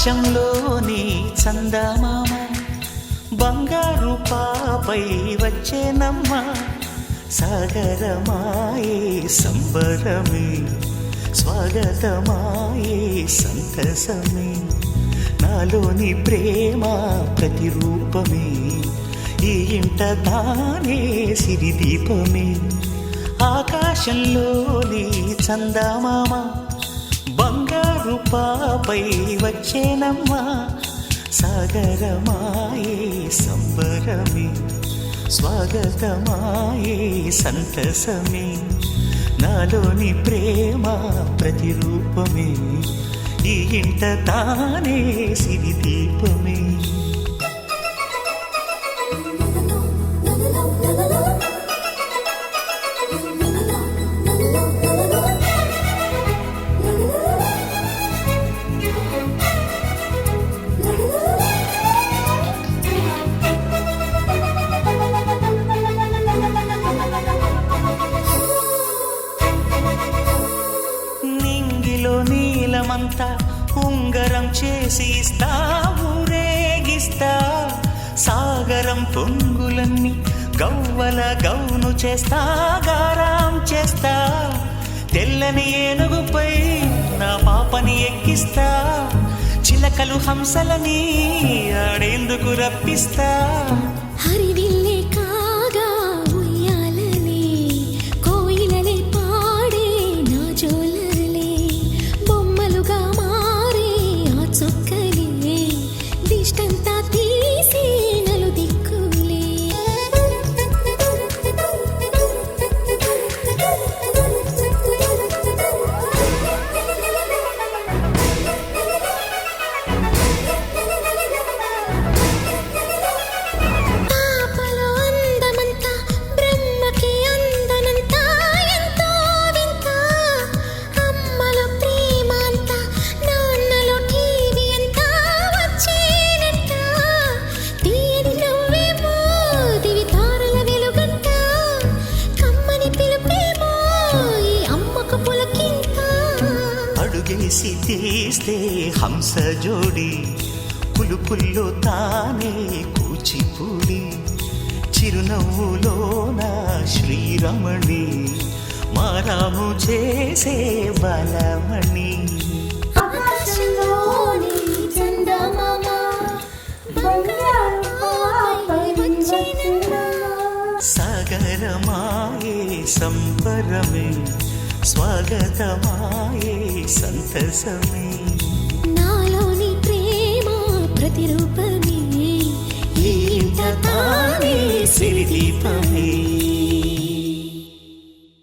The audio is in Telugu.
ఆకాశంలోని చందమామ బంగారు పాపై వచ్చేనమ్మ సాగరమాయే సంబరమే స్వాగతమాయే సంతసమే నాలోని ప్రేమ ప్రతిరూపమే ఈ ఇంట తానే సిరిదీపమే ఆకాశంలోని చందమామ బంగారు పాపై వచ్చేనమ్మా సాగరమాయే సంబరమే స్వాగతమాయే సంతసమే నాలోని ప్రేమ ప్రతిరూపమే ఈ ఇంట తానే సిరిదీపమే నీలమంతా ఉంగరం చేసి ఇస్తా ఊరేగిస్తా సాగరం పొంగులన్నీ గవ్వల గౌను చేస్తా గారాం చేస్తా తెల్లని ఏనుగుపై నా పాపని ఎక్కిస్తా చిలకలు హంసలని ఆడేందుకు రప్పిస్తా హరివిల్లే కాగా ఉయ్యాలలే కోయిలలే పాడే నా జోలలే బొమ్మలుగా మారే ఆ చొక్కలే దిష్టంతా తీసి నలు దిక్కులే అడుగేసి తీస్తే హంస జోడి పులుపుల్లో తానే కూచిపూడి చిరునవ్వులోన శ్రీరమణి మారాము చేసే బలమణి సాగరమాయే సంబరమే స్వాగతమాయే సంతసమే నాలోని ప్రేమ ప్రతిరూపమే ఈ ఇంట తానే సిరిదీపమే